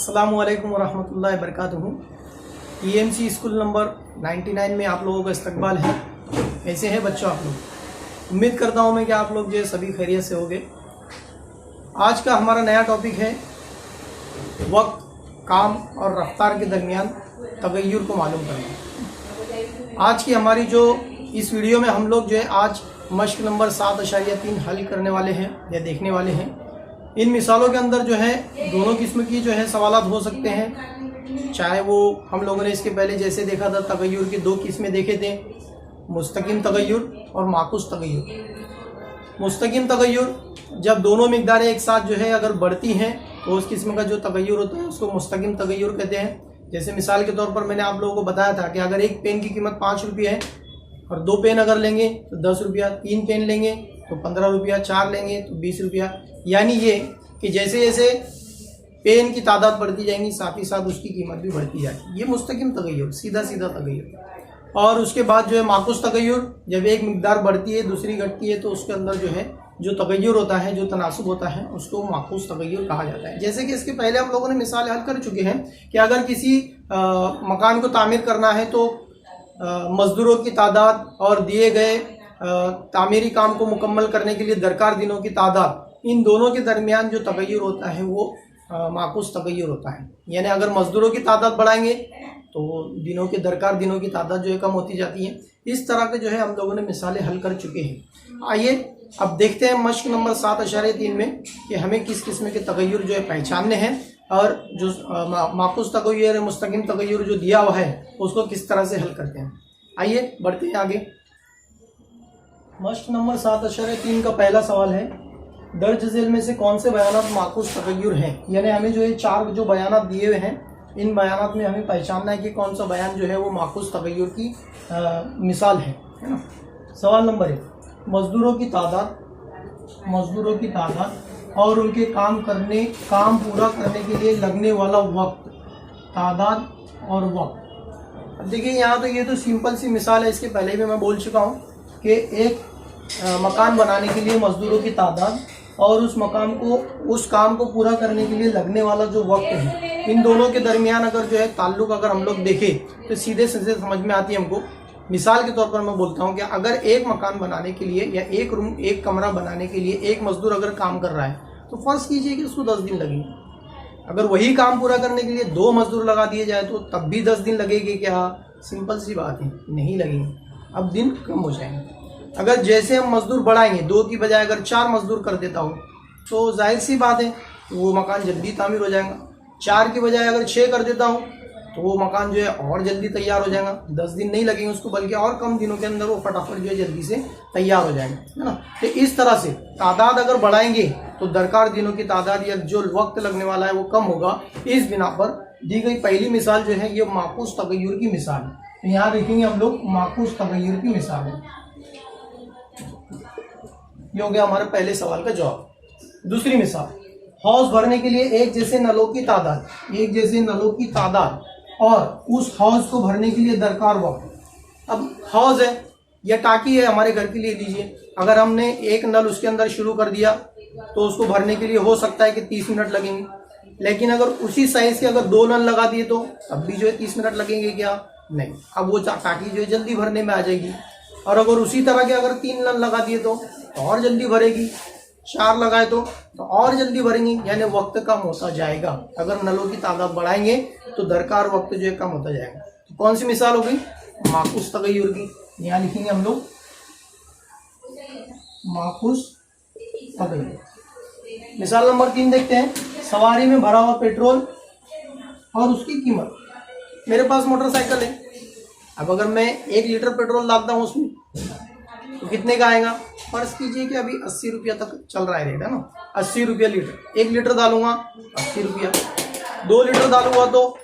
अस्सलामुअलैकुम वरहमतुल्लाहि वबरकातुहू। EMC school number 99 में आप लोगों का इस्तकबाल है। कैसे हैं बच्चों आप लोग? उम्मीद करता हूं मैं कि आप लोग जो है सभी खैरियत से होंगे। आज का हमारा नया टॉपिक है वक्त, काम और रफ्तार के दरमियान तगय्युर को मालूम करना। आज की हमारी जो इस वीडियो में हम लोग जो है आज मश्क नंबर 7.3 हल करने वाले हैं या देखने वाले हैं। इन मिसालों के अंदर जो है दोनों किस्म की जो है सवालात हो सकते हैं। चाहे वो हम लोगों ने इसके पहले जैसे देखा था तगय्युर की दो किस्में देखे थे, मुस्तकिम तगय्युर और माकूस तगय्युर। मुस्तकिम तगय्युर जब दोनों मिकदारें एक साथ जो है अगर बढ़ती हैं तो उस किस्म का जो तगय्युर होता है उसको मुस्तकिम तगय्युर कहते हैं। जैसे मिसाल के तौर पर मैंने आप लोगों को बताया था कि अगर एक पेन की कीमत 5 रुपये है और 2 पेन अगर लेंगे तो 10 रुपया, 3 पेन लेंगे तो 15 रुपया, 4 लेंगे तो 20 रुपया। यानी ये कि जैसे जैसे पेन की तादाद बढ़ती जाएंगी साथ ही साथ उसकी कीमत भी बढ़ती जाएगी। ये मुस्तकिम तगय्युर, सीधा सीधा तगय्युर। और उसके बाद जो है माकूस तगय्युर, जब एक मिकदार बढ़ती है दूसरी घटती है तो उसके अंदर जो है जो तगय्युर होता है, जो तनासुब होता है, उसको माकूस तगय्युर कहा जाता है। जैसे कि इसके पहले हम लोगों ने मिसाल हल कर चुके हैं कि अगर किसी मकान को तामीर करना है तो मजदूरों की तादाद और दिए गए तामीरी काम को मुकम्मल करने के लिए दरकार दिनों की तादाद, इन दोनों के दरमियान जो तगय्युर होता है वो माकूस तगय्युर होता है। यानी अगर मजदूरों की तादाद बढ़ाएंगे तो दिनों के दरकार दिनों की तादाद जो है कम होती जाती है। इस तरह के जो है हम लोगों ने मिसालें हल कर चुके हैं। आइए अब देखते हैं मश्क नंबर 7.3 में कि हमें किस किस्म के तगय्युर जो है पहचानने हैं और जो माकूस तगय्युर है, मुस्तकिम तगय्युर जो दिया हुआ है उसको किस तरह से हल करते हैं। आइए बढ़ते हैं आगे। मश्क नंबर 7.3 का पहला सवाल है, दर्ज झेल में से कौन से बयानात माकूस तगय्युर हैं। यानी हमें जो ये 4 जो बयानात दिए हुए हैं इन बयानात में हमें पहचानना है कि कौन सा बयान जो है वो माकूस तगय्युर की मिसाल है ना। सवाल नंबर 1, मजदूरों की तादाद और उनके काम पूरा करने के लिए लगने वाला वक्त, तादाद और वक्त। अब देखिए यहाँ तो ये तो सिंपल सी मिसाल है, इसके पहले भी मैं बोल चुका हूँ कि एक मकान बनाने के लिए मजदूरों की तादाद और उस काम को पूरा करने के लिए लगने वाला जो वक्त है, इन दोनों के दरमियान अगर जो है ताल्लुक अगर हम लोग देखें तो सीधे सीधे समझ में आती है हमको। मिसाल के तौर पर मैं बोलता हूँ कि अगर एक मकान बनाने के लिए या एक कमरा बनाने के लिए एक मजदूर अगर काम कर रहा है तो फर्ज कीजिए कि उसको 10 दिन लगेंगे। अगर वही काम पूरा करने के लिए 2 मजदूर लगा दिए जाए तो तब भी 10 दिन लगेंगे क्या? सिंपल सी बात है, नहीं लगेंगे, अब दिन कम हो जाएंगे। अगर जैसे हम मजदूर बढ़ाएंगे 2 की बजाय अगर 4 मजदूर कर देता हूँ तो जाहिर सी बात है वो मकान जल्दी तामीर हो जाएगा। 4 की बजाय अगर 6 कर देता हूँ तो वो मकान जो है और जल्दी तैयार हो जाएगा। 10 दिन नहीं लगेंगे उसको, बल्कि और कम दिनों के अंदर वो फटाफट जो है जल्दी से तैयार हो जाएगा, है ना। तो इस तरह से तादाद अगर बढ़ाएंगे तो दरकार दिनों की तादाद या जो वक्त लगने वाला है वो कम होगा। इस बिना पर दी गई पहली मिसाल जो है ये माकूस तगय्युर की मिसाल है। तो यहाँ देखेंगे हम लोग माकूस तगय्युर की मिसाल है। ये हो गया हमारे पहले सवाल का जवाब। दूसरी मिसाल, हौज भरने के लिए एक जैसे नलों की तादाद और उस हौज को भरने के लिए दरकार वक्त। अब हौज है या टाकी है हमारे घर के लिए लीजिए, अगर हमने एक नल उसके अंदर शुरू कर दिया तो उसको भरने के लिए हो सकता है कि 30 मिनट लगेंगे, लेकिन अगर उसी साइज के अगर 2 नल लगा दिए तो तब भी जो है 30 मिनट लगेंगे क्या? नहीं, अब वो टाकी जो है जल्दी भरने में आ जाएगी। और अगर उसी तरह के अगर 3 नल लगा दिए तो और जल्दी भरेगी, 4 लगाए तो और जल्दी भरेंगी, यानी वक्त कम होता जाएगा। अगर नलों की तादाद बढ़ाएंगे तो दरकार वक्त जो है कम होता जाएगा। तो कौन सी मिसाल हो गई? माकूस तगय्युर की। यहाँ लिखेंगे हम लोग माकूस तगय्युर। मिसाल नंबर 3 देखते हैं, सवारी में भरा हुआ पेट्रोल और उसकी कीमत। मेरे पास मोटरसाइकिल है, अब अगर मैं 1 लीटर पेट्रोल डालता हूँ उसमें तो कितने का आएगा? फर्ज कीजिए कि अभी 80 रुपया तक चल रहा है रेट, है ना, 80 रुपया लीटर। 1 लीटर डालूंगा 80 रुपया, 2 लीटर डालूंगा तो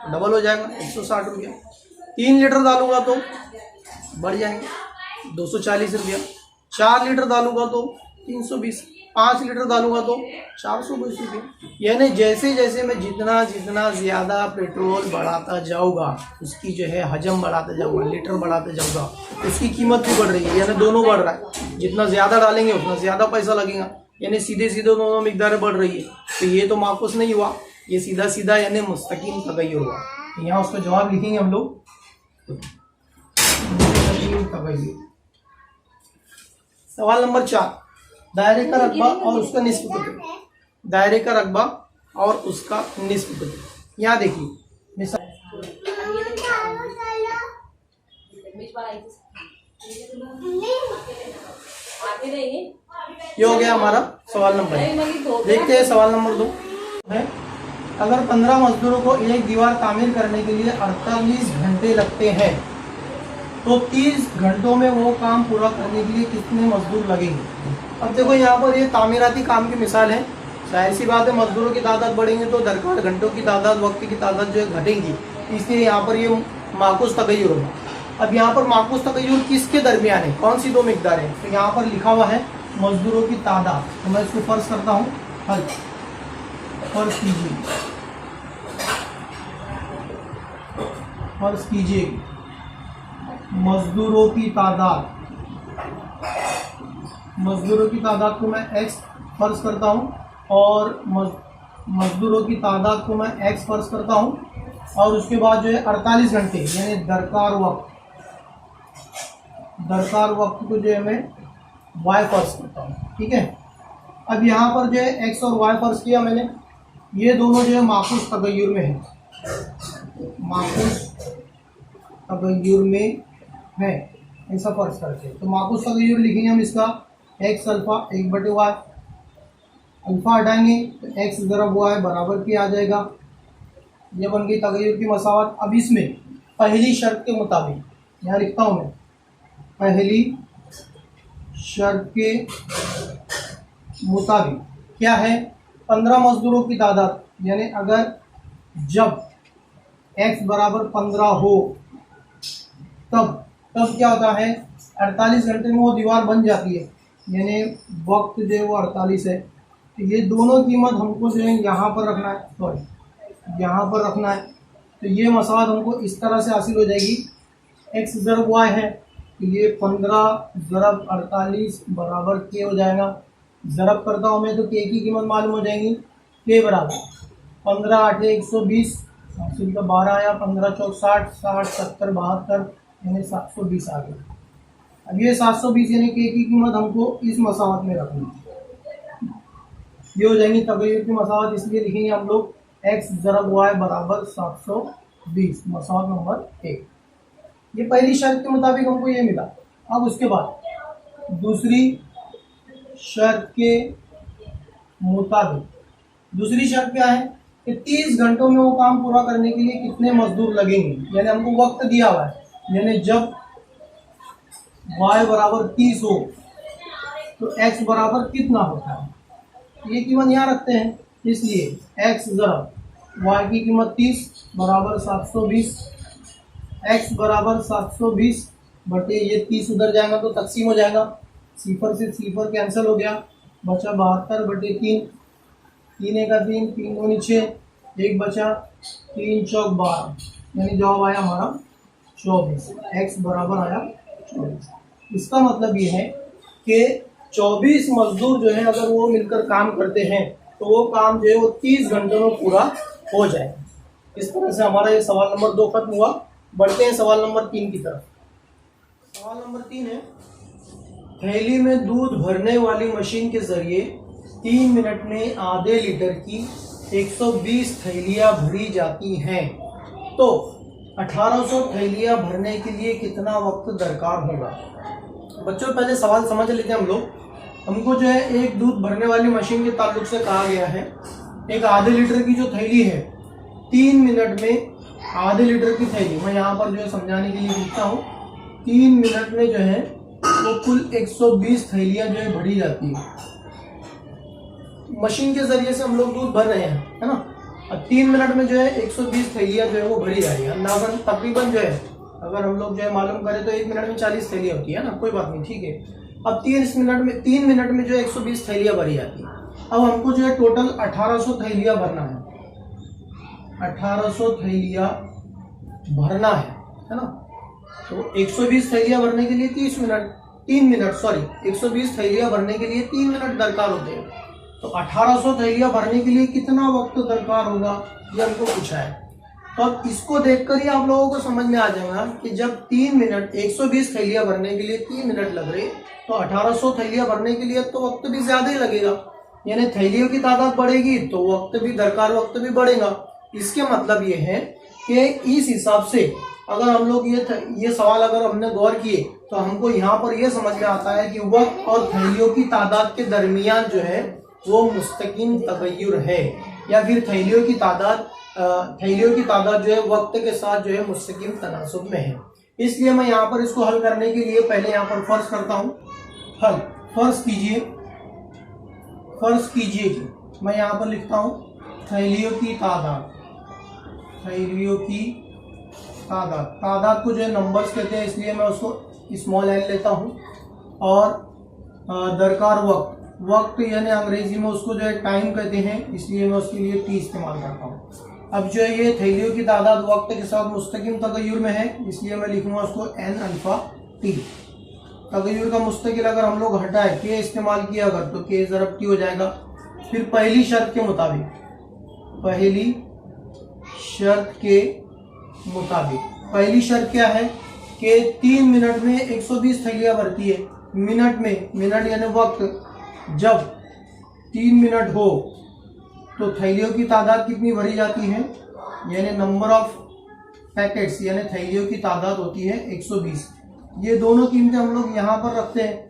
डबल हो जाएगा 160 रुपया, 3 लीटर डालूंगा तो बढ़ जाएंगे 240 रुपया, 4 लीटर डालूंगा तो 320, 5 लीटर डालूंगा तो 420 रुपये। यानी जैसे जैसे मैं जितना ज़्यादा पेट्रोल बढ़ाता जाऊँगा उसकी जो है हजम बढ़ाता जाऊँगा, लीटर बढ़ाता जाऊँगा, उसकी कीमत भी बढ़ रही है, यानी दोनों बढ़ रहा है। जितना ज़्यादा डालेंगे उतना ज़्यादा पैसा लगेगा, यानी सीधे सीधे दोनों मिकदारें बढ़ रही है। तो ये तो माकूस नहीं हुआ, ये सीधा सीधा यानी मुस्तकीम तगय्युर हुआ। यहाँ उसका जवाब लिखेंगे हम लोग, मुस्तकीम तगय्युर। सवाल नंबर 4, दायरे का रकबा और उसका निस्फ कुतुब। दायरे का रकबा और उसका निस्फ कुतुब। यहाँ देखिए मिसाल, ये हो गया हमारा सवाल नंबर 1। देखते हैं सवाल नंबर 2 है, अगर 15 मजदूरों को एक दीवार तामीर करने के लिए 48 घंटे लगते हैं तो 30 घंटों में वो काम पूरा करने के लिए कितने मजदूर लगेंगे। अब देखो यहाँ पर ये तामीराती काम की मिसाल है, जाहिर सी बात है मजदूरों की तादाद बढ़ेंगे तो दरकार घंटों की तादाद, वक्त की तादाद जो है घटेंगी, इसलिए यहाँ पर ये माकूस तगय्युर होगा। अब यहाँ पर माकूस तगय्युर किसके दरमियान है, कौन सी 2 मिकदार है, तो यहाँ पर लिखा हुआ है मजदूरों की तादाद। तो मैं इसको फर्ज करता हूँ हल, फर्ज कीजिए मजदूरों की तादाद को मैं x फर्ज करता हूँ और मजदूरों की तादाद को मैं x फर्ज करता हूँ और उसके बाद जो है 48 घंटे यानी दरकार वक्त को जो है मैं y फर्ज करता हूँ। ठीक है, अब यहाँ पर जो है x और y फर्ज किया मैंने, ये दोनों जो है माकूस तगय्युर में है, माकूस तगय्युर में है, ऐसा फर्ज करते हैं। तो माकूस तगय्युर लिखेंगे हम इसका x अल्फा 1/y, अल्फा हटाएंगे तो x ज़रब y बराबर की आ जाएगा। ये बन गई तगय्युर की मसावत। अब इसमें पहली शर्त के मुताबिक, यहाँ लिखता हूँ मैं, पहली शर्त के मुताबिक क्या है, 15 मजदूरों की तादाद, यानी अगर जब x बराबर 15 हो तब क्या होता है, 48 घंटे में वो दीवार बन जाती है, यानी वक्त जो है वो 48 है। तो ये दोनों कीमत हमको जो है यहाँ पर रखना है, यहाँ पर रखना है। तो ये मसावत हमको इस तरह से हासिल हो जाएगी, x ज़रब y है तो ये 15 ज़रब 48 बराबर k हो जाएगा। ज़रब करता हूँ मैं तो k की कीमत मालूम हो जाएगी, k बराबर 15 8 120, हासिल का 12 आया, 15 चौक 60, 60 70 72 यानी 720 आ गया। अब ये 720 यानी k की कीमत हमको इस मसावत में रखनी है, ये हो जाएंगी तगय्युर की मसावत। इसलिए लिखेंगे हम लोग x ज़रब y बराबर 720, मसावत नंबर 1। ये पहली शर्त के मुताबिक हमको ये मिला। अब उसके बाद दूसरी शर्त के मुताबिक, दूसरी शर्त क्या है कि 30 घंटों में वो काम पूरा करने के लिए कितने मजदूर लगेंगे, यानी हमको वक्त दिया हुआ है, यानी जब y बराबर 30 हो तो x बराबर कितना होता है, ये कीमत यहाँ रखते हैं। इसलिए x ज़रब y की कीमत 30 बराबर 720, x बराबर 720 बटे ये 30 उधर जाएगा तो तकसीम हो जाएगा, सिफर से सिफर कैंसिल हो गया, बचा 72 बटे 3, 3 एक 3, 3 दूनी 6, 1 बचा, 3 चौक 12, यानी जवाब आया हमारा 24, x बराबर आया 24। इसका मतलब ये है कि 24 मजदूर जो है अगर वो मिलकर काम करते हैं तो वो काम जो है वो 30 घंटों में पूरा हो जाएगा। इस तरह से हमारा ये सवाल नंबर 2 खत्म हुआ। बढ़ते हैं सवाल नंबर 3 की तरफ। सवाल नंबर 3 है, थैली में दूध भरने वाली मशीन के जरिए 3 मिनट में आधे लीटर की 120 थैलियां भरी जाती हैं, तो 1800 थैलियां भरने के लिए कितना वक्त दरकार होगा। बच्चों पहले सवाल समझ लेते हैं हम लोग। हमको जो है एक दूध भरने वाली मशीन के ताल्लुक से कहा गया है, एक आधे लीटर की जो थैली है 3 मिनट में आधे लीटर की थैली, मैं यहाँ पर जो है समझाने के लिए लिखता हूँ, 3 मिनट में जो है वो कुल 120 थैलियां जो है भरी जाती है। मशीन के जरिए से हम लोग दूध भर रहे हैं, है ना। अब 3 मिनट में जो है 120 थैलियां जो है वो भरी जा रही है। अंदाजन तकरीबन जो है अगर हम लोग जो है मालूम करें तो 1 मिनट में 40 थैलियां होती है ना, कोई बात नहीं, ठीक है। अब 3 मिनट में जो है 120 थैलियां भरी जाती है। अब हमको जो है टोटल 1800 थैलियां भरना है, 1800 थैलियां भरना है ना। तो 120 थैलियां भरने के लिए 120 थैलियां भरने के लिए 3 मिनट दरकार होते हैं। तो 1800 थैलियां भरने के लिए कितना वक्त दरकार होगा, ये हमको पूछा है। तो अब इसको देखकर ही आप लोगों को समझ में आ जाएगा कि जब 3 मिनट 120 थैलियां भरने के लिए 3 मिनट लग रहे, तो 1800 थैलियां भरने के लिए तो वक्त भी ज्यादा ही लगेगा, यानी थैलियों की तादाद बढ़ेगी तो वक्त भी, दरकार वक्त भी बढ़ेगा। इसके मतलब ये है कि इस हिसाब से अगर हम लोग ये सवाल अगर हमने गौर किए तो हमको यहाँ पर यह समझ में आता है कि वक्त और थैलियों की तादाद के दरमियान जो है वो मुस्तकिम तगय्युर है, या फिर थैलियों की तादाद जो है वक्त के साथ जो है मुस्तकिम तनासुब में है। इसलिए मैं यहाँ पर इसको हल करने के लिए पहले यहाँ पर फर्ज करता हूँ हल। फर्ज कीजिए कि मैं यहाँ पर लिखता हूँ थैलियों की तादाद को जो है नंबर्स कहते हैं, इसलिए मैं उसको स्मॉल एल लेता हूँ। और दरकार वक्त यानी अंग्रेजी में उसको जो है टाइम कहते हैं, इसलिए मैं उसके लिए टी इस्तेमाल करता हूँ। अब जो है ये थैलियों की तादाद वक्त के साथ मुस्तकिम तगय्युर में है, इसलिए मैं लिखूंगा उसको एन अल्फा टी। तगय्युर का मुस्तकिल अगर हम लोग हटाए के इस्तेमाल किया अगर तो के ज़रब टी हो जाएगा। फिर पहली शर्त के पहली शर्त क्या है कि 3 मिनट में 120 थैलियां भरती है। मिनट यानी वक्त, जब 3 मिनट हो तो थैलियों की तादाद कितनी भरी जाती है, यानी नंबर ऑफ पैकेट्स यानी थैलियों की तादाद होती है 120। ये दोनों कीमतें हम लोग यहाँ पर रखते हैं,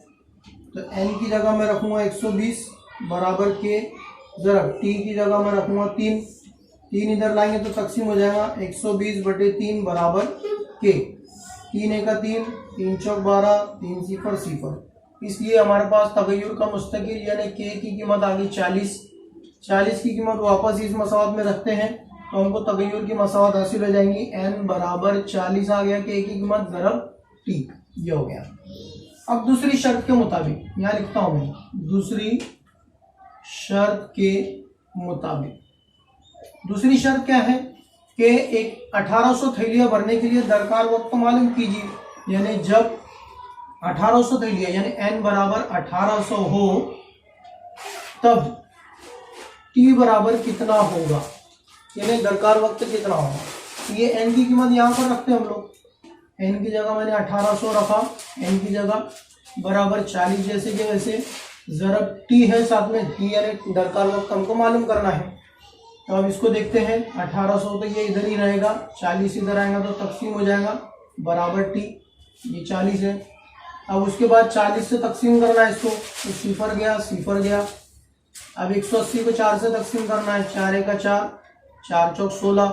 तो n की जगह मैं रखूँगा 120 बराबर के ज़रब t की जगह मैं रखूँगा 3 इधर लाएंगे तो तकसीम हो जाएगा 120/3 बराबर के 3 एक 3 चौक 12 3 0। इसलिए हमारे पास तगय्युर का मुस्तकिल यानी के की कीमत आ गई 40 की कीमत वापस इस मसावत में रखते हैं तो हमको तगय्युर की मसावत हासिल हो जाएंगी। n बराबर 40 आ गया, के की कीमत ज़रब t, ये हो गया। अब दूसरी शर्त के मुताबिक यहाँ लिखता हूँ मैं, दूसरी शर्त क्या है कि एक 1800 थैलियां भरने के लिए दरकार वक्त मालूम कीजिए, यानी जब 1800 थैलियां यानी n बराबर 1800 हो तब t बराबर कितना होगा, यानी दरकार वक्त कितना होगा। ये n की कीमत यहाँ पर रखते हैं हम लोग, n की जगह मैंने 1800 रखा, n की जगह बराबर 40 जैसे कि वैसे, ज़रब t है साथ में, t यानी दरकार वक्त हमको मालूम करना है। तो अब इसको देखते हैं, 1800 तो ये इधर ही रहेगा, 40 इधर आएगा तो तकसीम हो जाएगा बराबर t, ये 40 है। अब उसके बाद 40 से तकसीम करना है इसको, तो सिफर गया। अब 180 को 4 से तकसीम करना है, 4 एक 4, 4 चौक 16,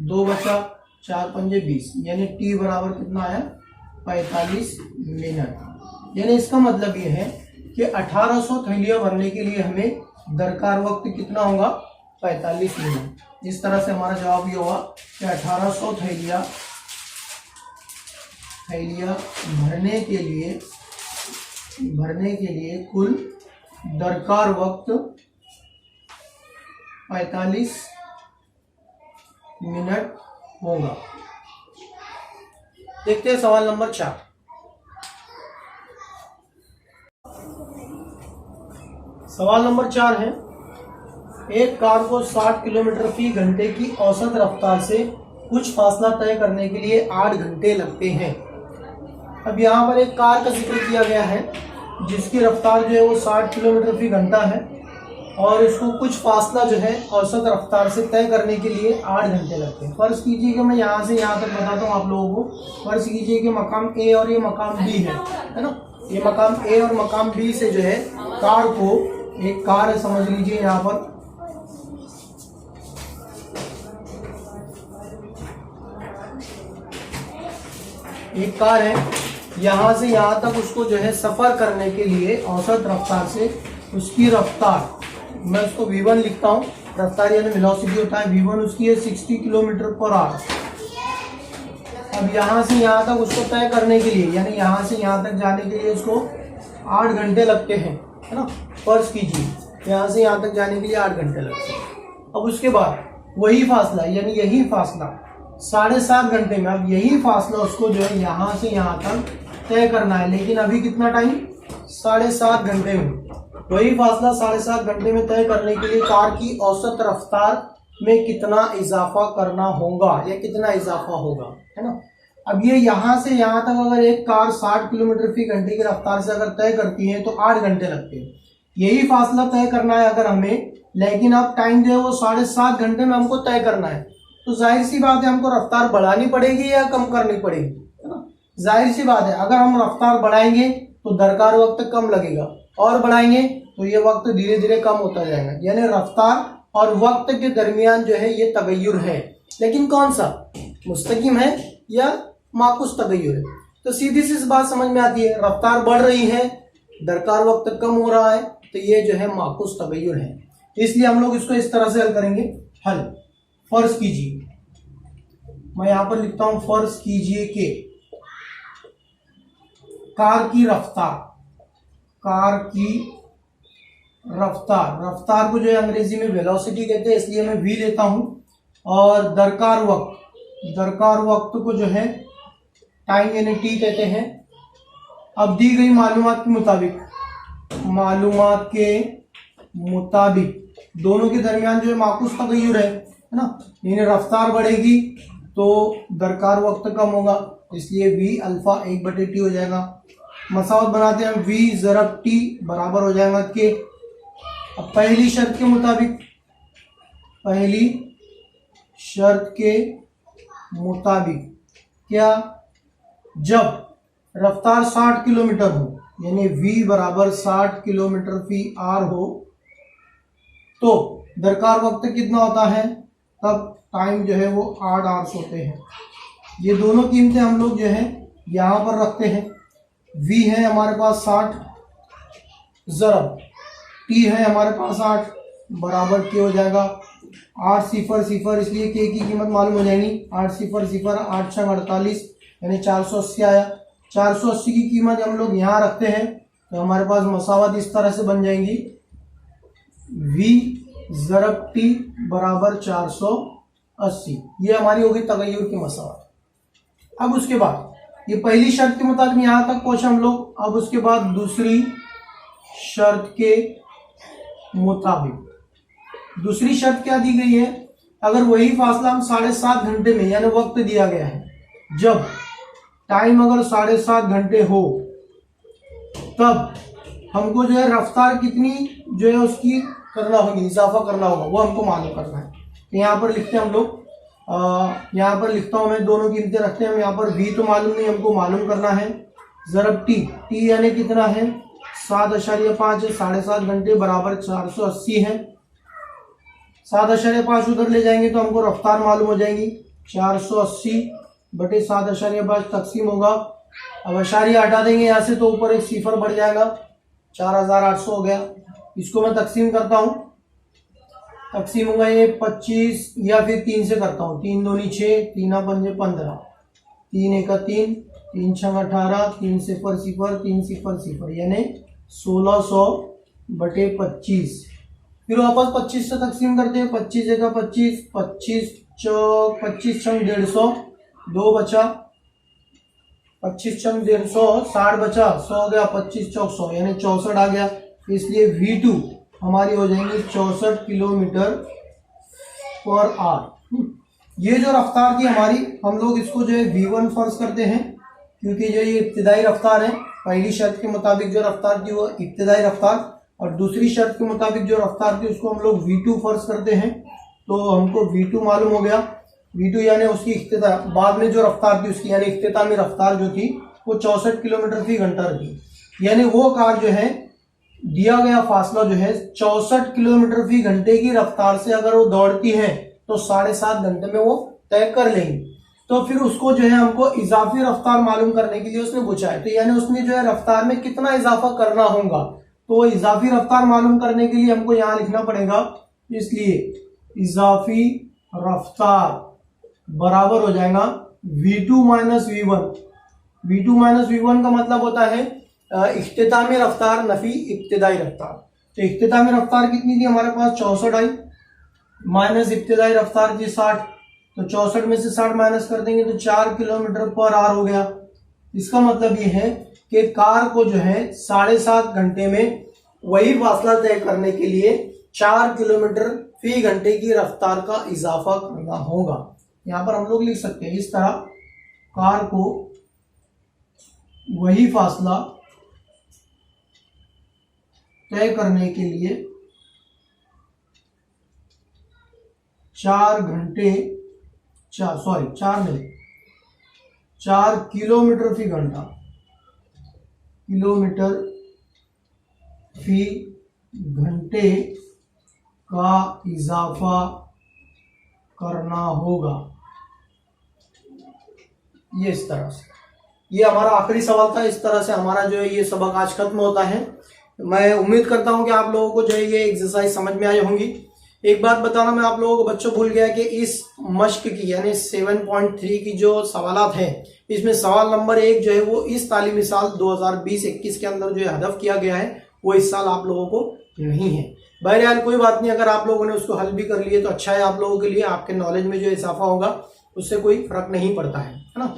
2 बचा, 4 पंजे 20, यानी t बराबर कितना आया 45 मिनट। यानी इसका मतलब ये है कि 1800 थैलियां भरने के लिए हमें दरकार वक्त कितना होगा 45 मिनट। इस तरह से हमारा जवाब ये हुआ कि 1800 थैलियां भरने के लिए कुल दरकार वक्त 45 मिनट होगा। देखते हैं सवाल नंबर 4। सवाल नंबर 4 है, एक कार को 60 किलोमीटर फी घंटे की औसत रफ्तार से कुछ फासला तय करने के लिए 8 घंटे लगते हैं। अब यहाँ पर एक कार का जिक्र किया गया है जिसकी रफ्तार जो है वो 60 किलोमीटर फी घंटा है और इसको कुछ फासला जो है औसत रफ्तार से तय करने के लिए 8 घंटे लगते हैं। फर्ज कीजिए कि मैं यहाँ से यहाँ तक बताता हूँ आप लोगों को। फर्ज कीजिए कि मकाम ए और ये मकाम बी है ना, ये मकाम ए और मकाम बी से जो है कार को, एक कार है समझ लीजिए, यहाँ पर एक कार है, यहाँ से यहाँ तक उसको जो है सफर करने के लिए औसत रफ्तार से उसकी रफ्तार, मैं उसको v1 लिखता हूँ, रफ्तार यानी वेलोसिटी होता है, v1 उसकी है 60 किलोमीटर पर आवर। अब यहाँ से यहाँ तक उसको तय करने के लिए यानी यहाँ से यहाँ तक जाने के लिए उसको 8 घंटे लगते हैं, है ना। फर्ज कीजिए यहाँ से यहाँ तक जाने के लिए 8 घंटे लगते हैं। अब उसके बाद वही फासला यानी यही फासला 7.5 घंटे में, अब यही फासला उसको जो है यहाँ से यहाँ तक तय करना है, लेकिन अभी कितना टाइम 7.5 घंटे में। वही फासला 7.5 घंटे में तय करने के लिए कार की औसत रफ्तार में कितना इजाफा करना होगा या कितना इजाफा होगा, है ना। अब ये यहाँ से यहाँ तक अगर एक कार 60 किलोमीटर फी घंटे की रफ्तार से अगर तय करती है तो 8 घंटे लगते हैं। यही फासला तय करना है अगर हमें, लेकिन अब टाइम जो है वो 7.5 घंटे में हमको तय करना है, तो जाहिर सी बात है हमको रफ्तार बढ़ानी पड़ेगी या कम करनी पड़ेगी, है ना। जाहिर सी बात है अगर हम रफ्तार बढ़ाएंगे तो दरकार वक्त कम लगेगा, और बढ़ाएंगे तो ये वक्त धीरे धीरे कम होता जाएगा। यानी रफ्तार और वक्त के दरमियान जो है ये तगय्युर है, लेकिन कौन सा, मुस्तकिम है या माकुस तगय्युर है। तो सीधी सी बात समझ में आती है, रफ्तार बढ़ रही है, दरकार वक्त कम हो रहा है, तो ये जो है माकुस तगय्युर है। इसलिए हम लोग इसको इस तरह से हल करेंगे। हल, फर्ज कीजिए, मैं यहां पर लिखता हूं, फर्ज कीजिए कि कार की रफ्तार को जो है अंग्रेजी में वेलोसिटी कहते हैं, इसलिए मैं वी लेता हूं, और दरकार वक्त को जो है टाइम यानी टी कहते हैं। अब दी गई मालूमात के मुताबिक दोनों के दरमियान जो है माकुस तगय्युर है ना, यानी रफ्तार बढ़ेगी तो दरकार वक्त कम होगा, इसलिए वी अल्फा 1/t हो जाएगा। मसावत बनाते हैं, वी ज़रब टी बराबर हो जाएगा के। अब पहली शर्त के मुताबिक क्या, जब रफ्तार 60 किलोमीटर हो, यानी v बराबर 60 किलोमीटर फी आर हो, तो दरकार वक्त कितना होता है, तब टाइम जो है वो 8 आवर्स होते हैं। ये दोनों कीमतें हम लोग जो है यहाँ पर रखते हैं। v है हमारे पास 60, ज़रब t है हमारे पास 8, बराबर के हो जाएगा 8 0 0, इसलिए के की कीमत मालूम हो जाएगी। 8 0 0 8 6 48, यानी 480 आया। 480 की कीमत हम लोग यहाँ रखते हैं, तो हमारे पास मसावत इस तरह से बन जाएंगी, v ज़रब t बराबर 480। ये हमारी होगी तगय्युर की मसावत। अब उसके बाद ये पहली शर्त के मुताबिक यहाँ तक पहुंचे हम लोग। अब उसके बाद दूसरी शर्त के मुताबिक, दूसरी शर्त क्या दी गई है, अगर वही फासला हम 7.5 घंटे में, यानी वक्त दिया गया है, जब टाइम अगर 7.5 घंटे हो, तब हमको जो है रफ्तार कितनी जो है उसकी करना होगी, इजाफा करना होगा, वो हमको मालूम करना है। तो यहाँ पर लिखते हैं हम लोग, यहाँ पर लिखता हूँ मैं, दोनों कीमतें रखते हैं हम। यहाँ पर v तो मालूम नहीं, हमको मालूम करना है ज़रब t यानी कितना है 7.5 है, 7.5 घंटे बराबर 480 है। 7.5 उधर ले जाएंगे तो हमको रफ्तार मालूम हो जाएगी, 480 बटे 7.5 तकसीम होगा। अब अशारिया हटा देंगे यहाँ से तो ऊपर एक सिफर बढ़ जाएगा, 4800 हो गया। इसको मैं तकसीम करता हूँ, तकसीम होगा ये 25, या फिर 3 से करता हूँ, 3 दूनी 6, 3 पंजे 15, 3 एक 3, 3 6 18, 3 0 0, 3 0 0, यानी 1600 बटे 25। फिर वापस 25 से तकसीम करते हैं, 25 एक 25, 25 चौक 25 छंग 150, 2 बचा, 25 छंग 150, 60 बचा, 100 हो गया, 25 चौक 100, यानी 64 आ गया। इसलिए V2 हमारी हो जाएंगी 64 किलोमीटर पर आवर। ये जो रफ्तार थी हमारी, हम लोग इसको जो है V1 फर्ज करते हैं, क्योंकि जो ये इब्तिदाई रफ्तार है, पहली शर्त के मुताबिक जो रफ्तार थी वो इब्तिदाई रफ्तार, और दूसरी शर्त के मुताबिक जो रफ्तार थी उसको हम लोग V2 फर्ज करते हैं। तो हमको V2 मालूम हो गया, V2 यानी उसकी इख्तिता, बाद में जो रफ्तार थी उसकी, यानी इख्तितामी रफ्तार जो थी वो 64 किलोमीटर फी घंटा थी। यानी वो कार जो है, दिया गया फासला जो है 64 किलोमीटर फी घंटे की रफ्तार से अगर वो दौड़ती है तो 7.5 घंटे में वो तय कर लेंगी। तो फिर उसको जो है हमको इजाफी रफ्तार मालूम करने के लिए उसने पूछा है, तो यानी उसने जो है रफ्तार में कितना इजाफा करना होगा, तो वो इजाफी रफ्तार मालूम करने के लिए हमको यहाँ लिखना पड़ेगा। इसलिए इजाफी रफ्तार बराबर हो जाएगा V2 minus V1। V2 minus V1 का मतलब होता है इख्तितामी रफ्तार नफी इब्तिदाई रफ्तार। तो इख्तितामी रफ्तार कितनी थी हमारे पास, 64 आई, माइनस इब्तिदाई रफ्तार थी 60, तो 64 में से 60 माइनस कर देंगे तो 4 किलोमीटर पर आवर हो गया। इसका मतलब ये है कि कार को जो है 7.5 घंटे में वही फासला तय करने के लिए 4 किलोमीटर फी घंटे की रफ्तार का इजाफा करना होगा। यहां पर हम लोग लिख सकते हैं इस तरह, कार को वही फासला तय करने के लिए 4 किलोमीटर फी घंटा, किलोमीटर फी घंटे का इजाफा करना होगा। ये इस तरह से, ये हमारा आखिरी सवाल था। इस तरह से हमारा जो है ये सबक आज खत्म होता है। मैं उम्मीद करता हूं कि आप लोगों को जो है ये एक्सरसाइज समझ में आई होंगी। एक बात बताना मैं आप लोगों को बच्चों भूल गया कि इस मश्क की यानी 7.3 की जो सवालात हैं, इसमें सवाल नंबर 1 जो है वो इस तालीमी साल 2020-21 के अंदर जो है हदफ किया गया है, वो इस साल आप लोगों को नहीं है। बहरहाल कोई बात नहीं, अगर आप लोगों ने उसको हल भी कर लिए तो अच्छा है आप लोगों के लिए, आपके नॉलेज में जो इजाफा होगा उससे कोई फर्क नहीं पड़ता है ना।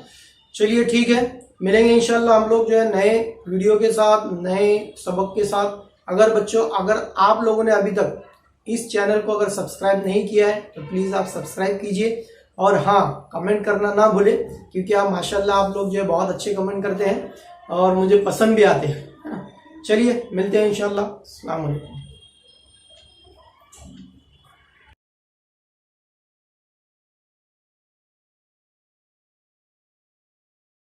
चलिए ठीक है, मिलेंगे इंशाल्लाह हम लोग जो है नए वीडियो के साथ, नए सबक के साथ। अगर आप लोगों ने अभी तक इस चैनल को अगर सब्सक्राइब नहीं किया है तो प्लीज़ आप सब्सक्राइब कीजिए, और हाँ, कमेंट करना ना भूलें, क्योंकि आप माशाल्लाह आप लोग जो है बहुत अच्छे कमेंट करते हैं और मुझे पसंद भी आते हैं। चलिए मिलते हैं इंशाल्लाह। अस्सलाम वालेकुम।